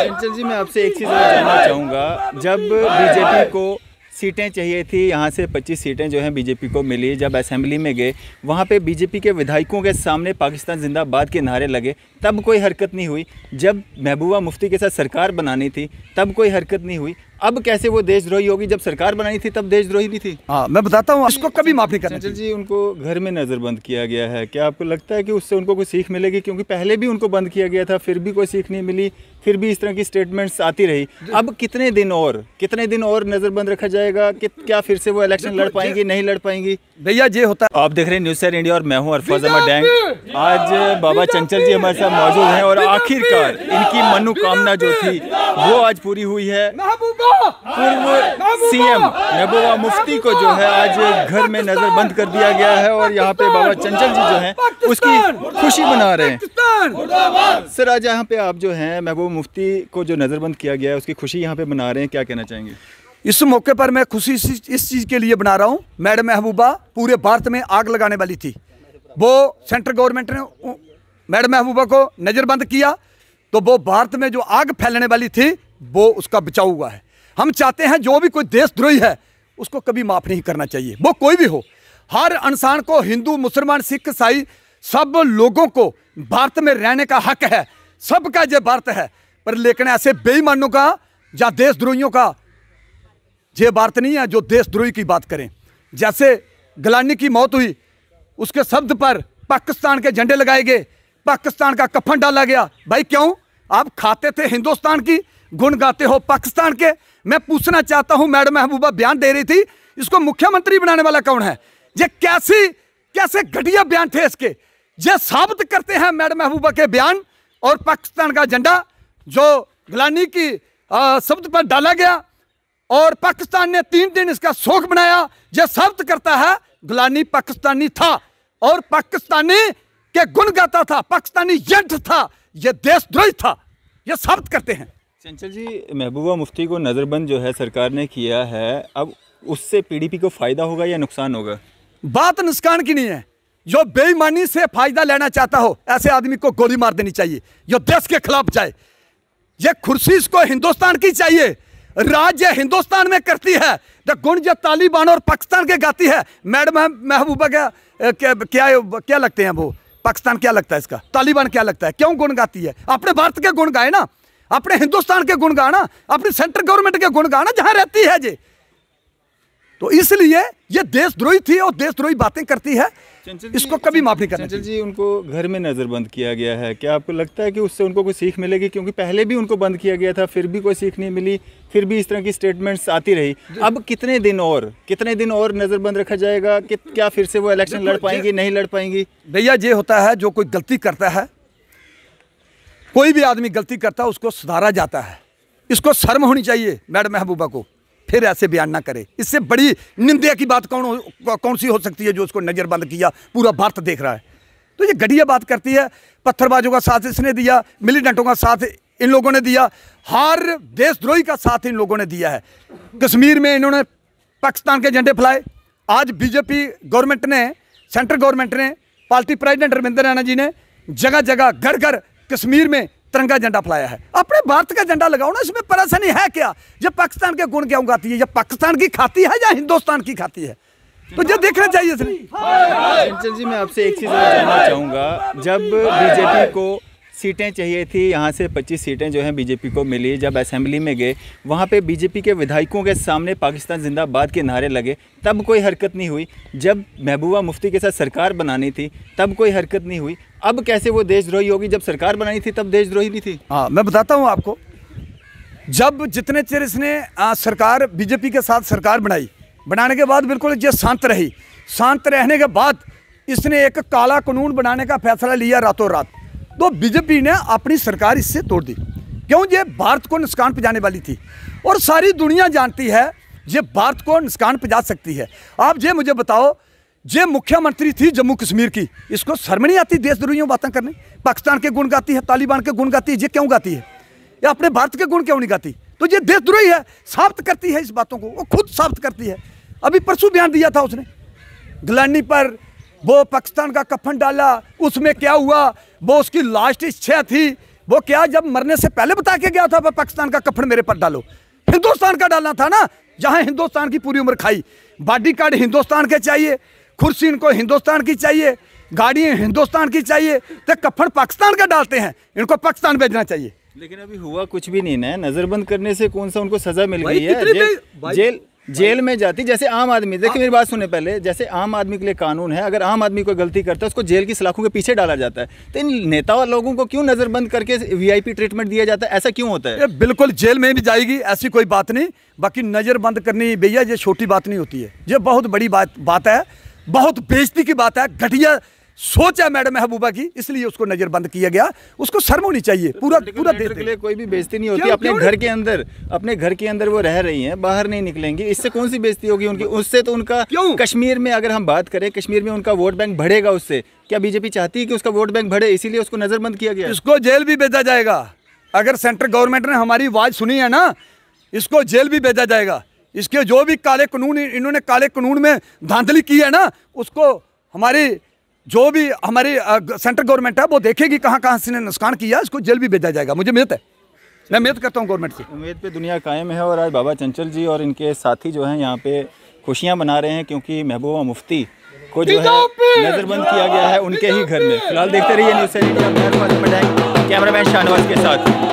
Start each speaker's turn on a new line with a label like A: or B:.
A: चंचल जी, मैं आपसे एक चीज़ जानना चाहूँगा। जब बीजेपी को सीटें चाहिए थी, यहाँ से 25 सीटें जो हैं बीजेपी को मिली, जब असेंबली में गए वहाँ पे बीजेपी के विधायकों के सामने पाकिस्तान जिंदाबाद के नारे लगे, तब कोई हरकत नहीं हुई। जब महबूबा मुफ्ती के साथ सरकार बनानी थी तब कोई हरकत नहीं हुई। अब कैसे वो देशद्रोही होगी? जब सरकार बनाई थी तब देशद्रोही नहीं थी।
B: हाँ, मैं बताता हूँ, उसको कभी माफ़ नहीं करना।
A: चंचल जी, उनको घर में नज़रबंद किया गया है, क्या आपको लगता है कि उससे उनको कोई सीख मिलेगी? क्योंकि पहले भी उनको बंद किया गया था, फिर भी कोई सीख नहीं मिली, फिर भी इस तरह की स्टेटमेंट्स आती रही। अब कितने दिन और नज़रबंद रखा जाएगा? क्या फिर से वो इलेक्शन लड़ पाएंगी, नहीं लड़ पाएंगी?
B: भैया ये होता है।
A: आप देख रहे हैं न्यूज़ सर इंडिया और मैं हूं अरफाज अहमद डैंग। आज बाबा चंचल जी हमारे साथ मौजूद हैं और आखिरकार इनकी मनोकामना जो थी वो आज पूरी हुई है। पूर्व सीएम महबूबा मुफ्ती को जो है आज घर में नजरबंद कर दिया गया है और यहाँ पे बाबा चंचल जी जो हैं उसकी खुशी मना रहे हैं। सर, आज यहाँ पे आप जो हैं महबूबा मुफ्ती को जो नजरबंद किया गया है उसकी खुशी यहाँ पे मना रहे हैं, क्या कहना चाहेंगे?
B: इस मौके पर मैं खुशी इस चीज़ के लिए बना रहा हूँ, मैडम महबूबा पूरे भारत में आग लगाने वाली थी। वो सेंट्रल गवर्नमेंट ने मैडम महबूबा को नज़रबंद किया तो वो भारत में जो आग फैलने वाली थी वो उसका बचाव हुआ है। हम चाहते हैं जो भी कोई देशद्रोही है उसको कभी माफ़ नहीं करना चाहिए, वो कोई भी हो। हर इंसान को, हिंदू, मुसलमान, सिख, ईसाई, सब लोगों को भारत में रहने का हक है। सबका ये भारत है, पर लेकिन ऐसे बेईमानों का या देशद्रोहियों का ये भारत नहीं है जो देशद्रोही की बात करें। जैसे गिलानी की मौत हुई, उसके शब्द पर पाकिस्तान के झंडे लगाए गए, पाकिस्तान का कफन डाला गया। भाई क्यों? आप खाते थे हिंदुस्तान की, गुण गाते हो पाकिस्तान के। मैं पूछना चाहता हूं, मैडम महबूबा बयान दे रही थी, इसको मुख्यमंत्री बनाने वाला कौन है? ये कैसे घटिया बयान थे इसके। ये साबित करते हैं मैडम महबूबा के बयान और पाकिस्तान का झंडा जो गिलानी की शब्द पर डाला गया और पाकिस्तान ने 3 दिन इसका शोक मनाया। यह साबित करता है गिलानी पाकिस्तानी था और पाकिस्तानी के गुण गाता था, पाकिस्तानी एजेंट था, यह देशद्रोही था। यह साबित करते हैं।
A: चंचल जी, महबूबा मुफ्ती को नज़रबंद जो है सरकार ने किया है, अब उससे पीडीपी को फ़ायदा होगा या नुकसान होगा?
B: बात नुकसान की नहीं है। जो बेईमानी से फायदा लेना चाहता हो ऐसे आदमी को गोली मार देनी चाहिए, जो देश के खिलाफ जाए। ये कुर्सी इसको हिंदुस्तान की चाहिए, राज्य हिंदुस्तान में करती है। द गुण जो तालिबान और पाकिस्तान के गाती है। मैडम महबूबा क्या लगते हैं वो? पाकिस्तान क्या लगता है इसका? तालिबान क्या लगता है? क्यों गुण गाती है? अपने भारत के गुण गाए ना, अपने हिंदुस्तान के गुण गाना, अपनी सेंट्रल गवर्नमेंट के गुण गाना जहां रहती है जे। तो इसलिए ये देशद्रोही थी और देशद्रोही बातें करती है, इसको कभी माफ नहीं करना।
A: चंचल जी, उनको घर में नज़रबंद किया गया है, क्या आपको लगता है कि उससे उनको कोई सीख मिलेगी? क्योंकि पहले भी उनको बंद किया गया था, फिर भी कोई सीख नहीं मिली, फिर भी इस तरह की स्टेटमेंट्स आती रही। अब कितने दिन और नज़रबंद रखा जाएगा? क्या फिर से वो इलेक्शन लड़ पाएंगी, नहीं लड़ पाएंगी?
B: भैया ये होता है, जो कोई गलती करता है, कोई भी आदमी गलती करता है उसको सुधारा जाता है। इसको शर्म होनी चाहिए मैडम महबूबा को, फिर ऐसे बयान ना करे। इससे बड़ी निंदा की बात कौन सी हो सकती है जो उसको नज़रबंद किया पूरा भारत देख रहा है। तो ये घटिया बात करती है। पत्थरबाजों का साथ इसने दिया, मिलिटेंटों का साथ इन लोगों ने दिया, हर देशद्रोही का साथ इन लोगों ने दिया है। कश्मीर में इन्होंने पाकिस्तान के झंडे फैलाए। आज बीजेपी गवर्नमेंट ने, सेंट्रल गवर्नमेंट ने, पार्टी प्रेसिडेंट रविंद्र रैना जी ने जगह जगह घर घर कश्मीर में तिरंगा झंडा फैलाया है। अपने भारत का झंडा लगाओ ना, इसमें परेशानी है क्या? ये पाकिस्तान के गुण क्यों गाती है? ये पाकिस्तान की खाती है या हिंदुस्तान की खाती है? तो ये देखना चाहिए इसने।
A: चंचल जी, मैं आपसे एक चीज़ जानना चाहूँगा। जब बीजेपी को सीटें चाहिए थी, यहाँ से 25 सीटें जो हैं बीजेपी को मिली, जब असेंबली में गए वहाँ पे बीजेपी के विधायकों के सामने पाकिस्तान जिंदाबाद के नारे लगे, तब कोई हरकत नहीं हुई। जब महबूबा मुफ्ती के साथ सरकार बनानी थी तब कोई हरकत नहीं हुई। अब कैसे वो देशद्रोही होगी? जब सरकार बनाई थी तब देशद्रोही नहीं थी।
B: हाँ, मैं बताता हूँ आपको। जब जितने चेर इसने सरकार बीजेपी के साथ सरकार बनाने के बाद बिल्कुल ये शांत रही। शांत रहने के बाद इसने एक काला कानून बनाने का फैसला लिया रातों रात। तो बीजेपी ने अपनी सरकार इससे तोड़ दी। क्यों? ये भारत को नुकसान पहुंचाने वाली थी और सारी दुनिया जानती है ये भारत को नुकसान पहुंचा सकती है। आप ये मुझे बताओ, ये मुख्यमंत्री थी जम्मू कश्मीर की, इसको शर्म नहीं आती देशद्रोहियों बातें करने? पाकिस्तान के गुण गाती है, तालिबान के गुण गाती है, ये क्यों गाती है? ये अपने भारत के गुण क्यों नहीं गाती? तो ये देशद्रोही है, साबित करती है इस बातों को, वो खुद साबित करती है। अभी परसों बयान दिया था उसने, गिलानी पर वो पाकिस्तान का कफन डाला, उसमें क्या हुआ? वो उसकी लास्ट इच्छा थी, वो क्या जब मरने से पहले बता के गया था पाकिस्तान का कफन मेरे पर डालो? हिंदुस्तान का डालना था ना, जहां हिंदुस्तान की पूरी उम्र खाई। बॉडी कार्ड हिंदुस्तान के चाहिए, कुर्सी इनको हिंदुस्तान की चाहिए, गाड़ी हिंदुस्तान की चाहिए, तो कफन पाकिस्तान का डालते हैं, इनको पाकिस्तान भेजना चाहिए।
A: लेकिन अभी हुआ कुछ भी नहीं ना, नजरबंद करने से कौन सा उनको सजा मिल गई है? जेल में जाती, जैसे आम आदमी, देखिए मेरी बात सुने पहले, जैसे आम आदमी के लिए कानून है, अगर आम आदमी कोई गलती करता है उसको जेल की सलाखों के पीछे डाला जाता है, तो इन नेता लोगों को क्यों नजरबंद करके वीआईपी ट्रीटमेंट दिया जाता है? ऐसा क्यों होता है?
B: बिल्कुल जेल में भी जाएगी, ऐसी कोई बात नहीं। बाकी नजरबंद करनी भैया ये छोटी बात नहीं होती है, ये बहुत बड़ी बात है, बहुत बेइज्जती की बात है, घटिया सोच है मैडम महबूबा की, इसलिए उसको नजरबंद किया गया। उसको शर्म होनी चाहिए। पूरा देश
A: के लिए कोई भी बेइज्जती नहीं होती। अपने घर के अंदर वो रह रही हैं, बाहर नहीं निकलेंगी, इससे कौन सी बेइज्जती होगी उनकी? उससे तो उनका कश्मीर में, अगर हम बात करें, कश्मीर में उनका वोट बैंक बढ़ेगा। उससे क्या बीजेपी चाहती है कि उसका वोट बैंक बढ़े? इसीलिए उसको नजरबंद किया गया।
B: इसको जेल भी भेजा जाएगा। अगर सेंट्रल गवर्नमेंट ने हमारी आवाज सुनी है ना, इसको जेल भी भेजा जाएगा। इसके जो भी काले कानून, इन्होंने काले कानून में धांधली की है ना, उसको हमारी जो भी हमारी सेंट्रल गवर्नमेंट है वो देखेगी कहाँ कहाँ से नुकसान किया, इसको जेल भी भेजा जाएगा। मुझे उम्मीद है, मैं उम्मीद करता हूँ गवर्नमेंट से।
A: उम्मीद पे दुनिया कायम है। और आज बाबा चंचल जी और इनके साथी जो हैं यहाँ पे खुशियाँ मना रहे हैं, क्योंकि महबूबा मुफ्ती को जो है नज़रबंद किया गया है उनके ही घर में। फिलहाल देखते रहिए न्यूज़ 17 कैमरामैन शाहनवाज के साथ।